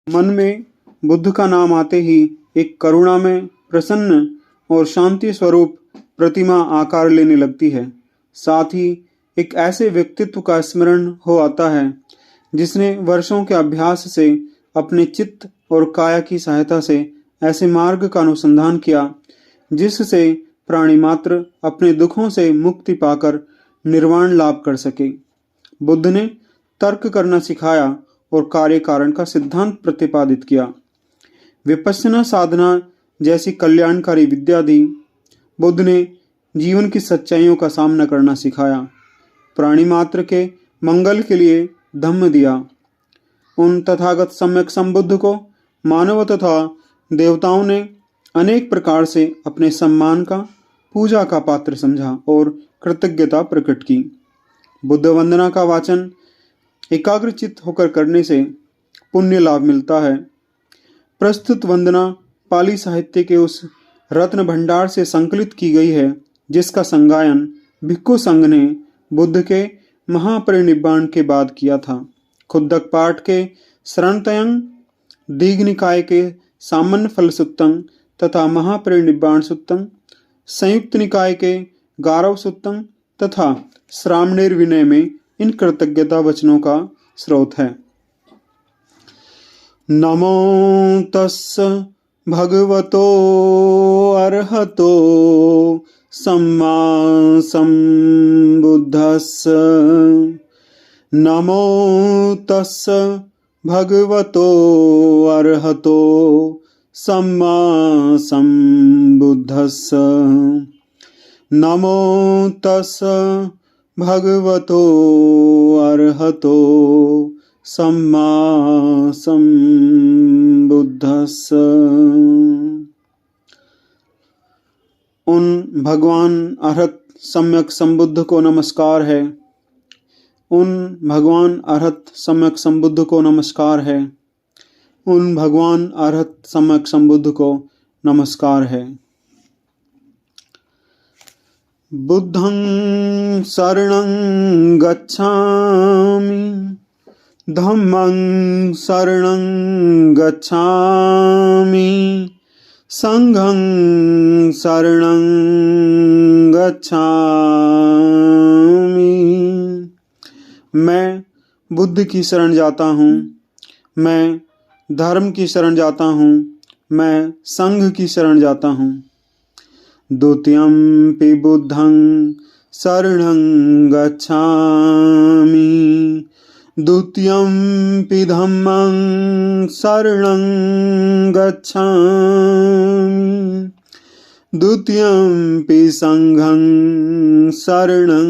मन में बुद्ध का नाम आते ही एक करुणामय, प्रसन्न और शांति स्वरूप प्रतिमा आकार लेने लगती है। साथ ही एक ऐसे व्यक्तित्व का स्मरण हो आता है जिसने वर्षों के अभ्यास से अपने चित्त और काया की सहायता से ऐसे मार्ग का अनुसंधान किया जिससे प्राणी मात्र अपने दुखों से मुक्ति पाकर निर्वाण लाभ कर सके। बुद्ध ने तर्क करना सिखाया और कार्य कारण का सिद्धांत प्रतिपादित किया। विपश्यना साधना जैसी कल्याणकारी विद्या दी। बुद्ध ने जीवन की सच्चाइयों का सामना करना सिखाया। प्राणी मात्र के मंगल के लिए धम्म दिया। उन तथागत सम्यक संबुद्ध को मानव तथा देवताओं ने अनेक प्रकार से अपने सम्मान का, पूजा का पात्र समझा और कृतज्ञता प्रकट की। बुद्ध वंदना का वाचन एकाग्रचित्त होकर करने से पुण्य लाभ मिलता है। प्रस्तुत वंदना पाली साहित्य के उस रत्न भंडार से संकलित की गई है जिसका संगायन भिक्खु संघ ने बुद्ध के महापरिनिब्बाण के बाद किया था। खुद्दक पाठ के शरणतयं, दीघ निकाय के सामान्य फल सुत्तंग तथा महापरिनिब्बाण सुत्तंग, संयुक्त निकाय के गारव सुत्तंग तथा श्रामणेर विनय में इन कृतज्ञता वचनों का स्रोत है। नमो तस्स भगवतो अरहतो सम्मा सम्बुद्धस्स। नमो तस्स भगवतो अरहतो सम्मा सम्बुद्धस्स। नमो तस्स भगवतो अरहतो सम्मा सम्बुद्धस्स। उन भगवान अरहत सम्यक संबुद्ध को नमस्कार है। उन भगवान अरहत सम्यक संबुद्ध को नमस्कार है। उन भगवान अरहत सम्यक संबुद्ध को नमस्कार है। बुद्धं शरणं गच्छामि, धम्मं शरणं गच्छामि, संघं शरणं गच्छामि। मैं बुद्ध की शरण जाता हूँ, मैं धर्म की शरण जाता हूँ, मैं संघ की शरण जाता हूँ। द्वितीयंपि बुद्धं शरणं गच्छामि, द्वितीयंपि धम्मं शरणं गच्छामि, द्वितीयंपि संघं शरणं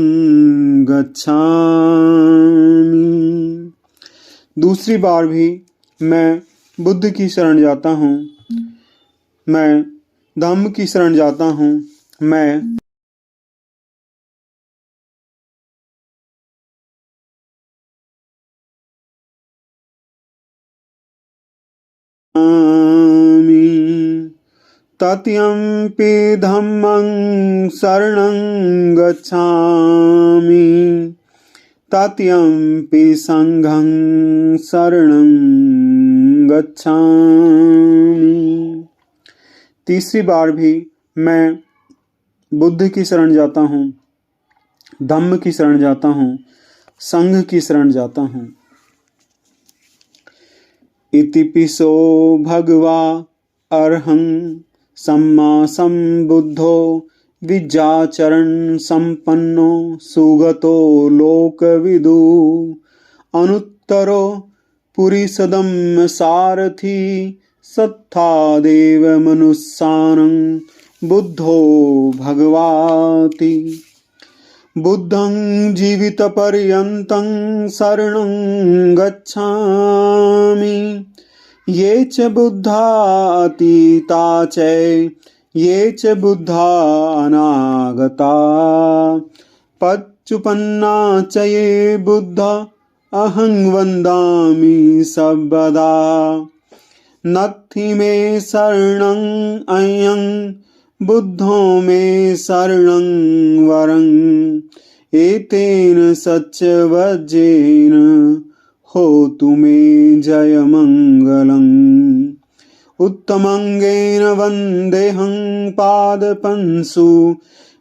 गच्छामि। दूसरी बार भी मैं बुद्ध की शरण जाता हूँ, मैं धम्म की शरण जाता हूँ, मैं तत्यंपि धम्मं शरणं गच्छामि, तत्यंपि संघं शरणं गच्छामि। तीसरी बार भी मैं बुद्ध की शरण जाता हूँ, धम्म की शरण जाता हूँ, संघ की शरण जाता हूँ। इतिपिसो भगवा अरहं सम्मा सम्बुद्धो विद्याचरण संपन्नो सुगतो लोकविदु अनुत्तरो पुरीसदम् सारथी सत्तादेव मनुस्सानं बुद्धो भगवाति। बुद्धं जीवितपर्यन्तं शरणं गच्छामि, ये च बुद्धा अतीता च ये च बुद्धा अनागता, पच्चुपन्ना च ये बुद्धा अहं वन्दामि सर्वदा। नत्थि मे शरणं अयं बुद्धो मे शरणं वरं, एतेन सच्च वज्रेन होतु मे जय मंगलम्। उत्तमंगेन वन्देऽहं पादपंसु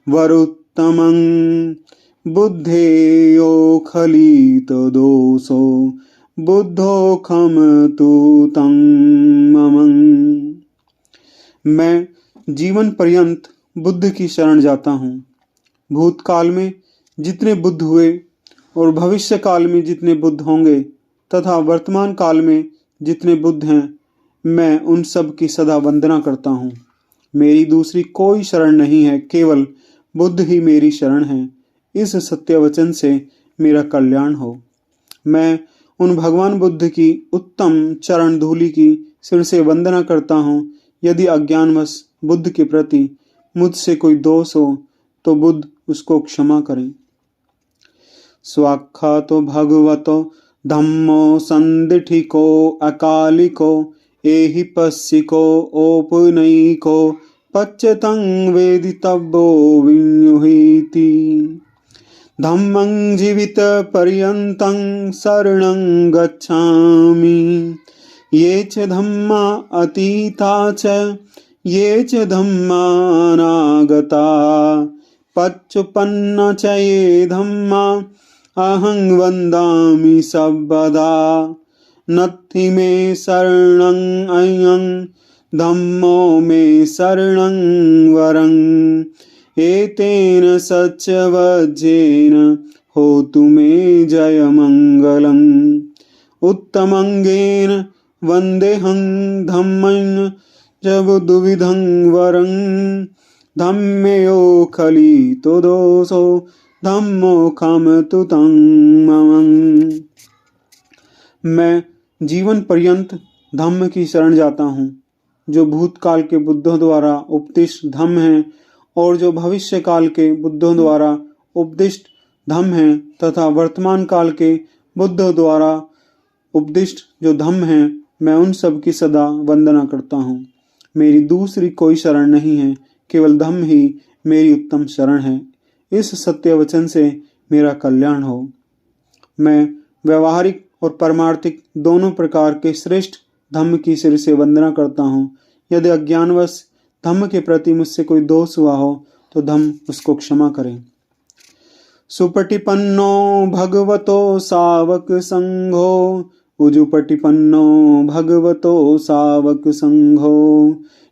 वरुत्तमं बुद्धेयो खलितदोषो बुद्धोऽखमतु तं ममं। मैं जीवन पर्यंत बुद्ध की शरण जाता हूँ। भूतकाल में जितने बुद्ध हुए और भविष्य काल में जितने बुद्ध होंगे तथा वर्तमान काल में जितने बुद्ध हैं, मैं उन सब की सदा वंदना करता हूँ। मेरी दूसरी कोई शरण नहीं है, केवल बुद्ध ही मेरी शरण है। इस सत्य वचन से मेरा कल्याण हो। मैं उन भगवान बुद्ध की उत्तम चरण धूलि की सिर से वंदना करता हूँ। यदि अज्ञानवश बुद्ध के प्रति मुझसे कोई दोष हो तो बुद्ध उसको क्षमा करें। स्वाख्यातो भगवतो धम्मो संदिठिको अकालिको एहि पस्सिको औपनयिको पच्यतं वेदितव्यो विन्युहीति। धम्मं जीवित पर्यन्तं शरणं गच्छामि ये च धम्मा अतीता च ये च धम्मा अनागता पच्चुपन्ना च ये धम्मा अहं वन्दामि सर्वदा। नत्थि मे शरणं अयं धम्मो मे शरणं वरं एतेन सच्चवज्रेन होतु मे जयमङ्गलम्। उत्तमंगेन वन्देऽहं धम्मं च बुद्धविधं वरं धम्मयो खलितो दोषो धम्मोऽखमतु तं ममं। मैं जीवन पर्यंत धम्म की शरण जाता हूँ, जो भूतकाल के बुद्धों द्वारा उपदिष्ट धम्म है और जो भविष्य काल के बुद्धों द्वारा उपदिष्ट धम्म है तथा वर्तमान काल के बुद्धों द्वारा उपदिष्ट जो धम्म है, मैं उन सब की सदा वंदना करता हूँ। मेरी दूसरी कोई शरण नहीं है, केवल धम्म ही मेरी उत्तम शरण है। इस सत्य वचन से मेरा कल्याण हो। मैं व्यवहारिक और परमार्थिक दोनों प्रकार के श्रेष्ठ धम्म की सिर से वंदना करता हूँ। यदि अज्ञानवश धम्म के प्रति मुझसे कोई दोष हुआ हो तो धम्म उसको क्षमा करें। सुपटिपन्नो भगवतो सावक संघो उजुपटिपन्नो भगवतो सावक संघो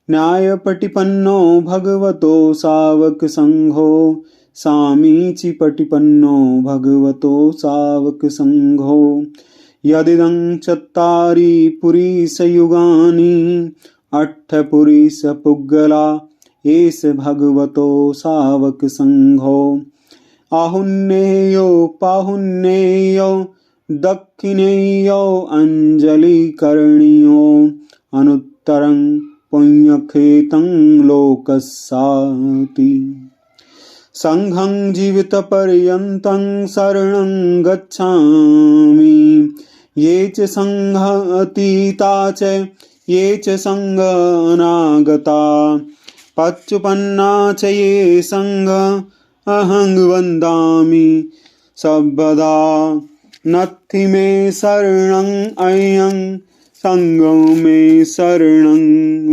न्यायपटिपन्नो भगवतो सावक संघो सामीचिपटिपन्नो भगवतो सावक संघो। यदिदं चत्तारि पुरीशयुगानि अट्ठपुरीशपुग्गला एष भगवतो सावक संघो। आहुन्नेयो पाहुन्नेयो दक्षिणेयो अंजलिकरणीयो अनुत्तरं पुण्यखेतं लोकस्याति। संघं जीवितपर्यन्तं शरणं गच्छामि ये च संघा अतीता च ये च संघा अनागता पच्चुपन्ना च ये संघा अहं वन्दामि सर्वदा। नत्थि मे शरणं अयं संघो मे शरणं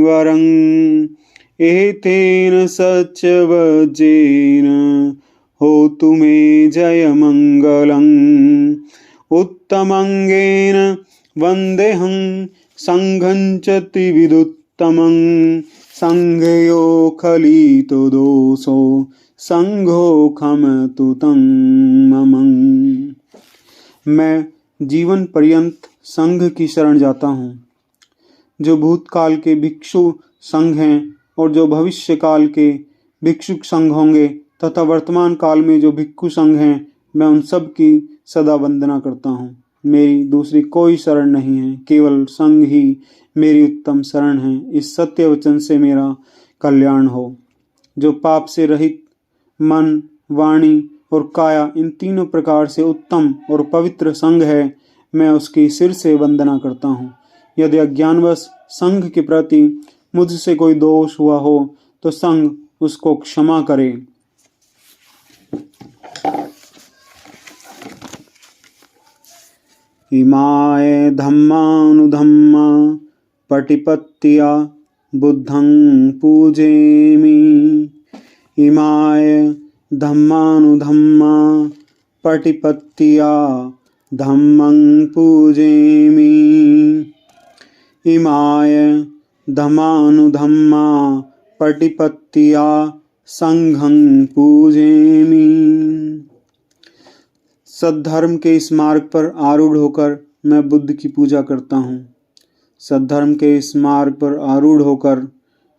वरं एतेन सच्चवज्रेन होतु मे जयमङ्गलम्। उत्तमंगेन वन्देऽहं संघं च त्रिविधुत्तमं संघयो खलितो दोषो संघोऽखमतु तं ममं। मैं जीवन पर्यंत संघ की शरण जाता हूँ। जो भूतकाल के भिक्षु संघ हैं और जो भविष्य काल के भिक्षुक संघ होंगे तथा वर्तमान काल में जो भिक्षु संघ हैं, मैं उन सब की सदा वंदना करता हूँ। मेरी दूसरी कोई शरण नहीं है, केवल संघ ही मेरी उत्तम शरण है। इस सत्य वचन से मेरा कल्याण हो। जो पाप से रहित मन, वाणी और काया इन तीनों प्रकार से उत्तम और पवित्र संघ है, मैं उसकी सिर से वंदना करता हूँ। यदि अज्ञानवश संघ के प्रति मुझसे कोई दोष हुआ हो तो संघ उसको क्षमा करे। इमाय धम्मानुधम्मा पटिपत्या बुद्धं पूजेमि। इमाय धम्मानुधम्मा पटिपत्या धम्मं पूजेमि। इमाय धम्मानुधम्मा पटिपत्या संघं पूजेमि। सद्धर्म के इस मार्ग पर आरूढ़ होकर मैं बुद्ध की पूजा करता हूँ। सद्धर्म के इस मार्ग पर आरूढ़ होकर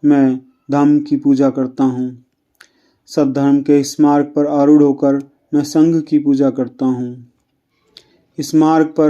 मैं धम्म की पूजा करता हूँ। सद्धर्म के इस मार्ग पर आरूढ़ होकर मैं संघ की पूजा करता हूँ। इस मार्ग पर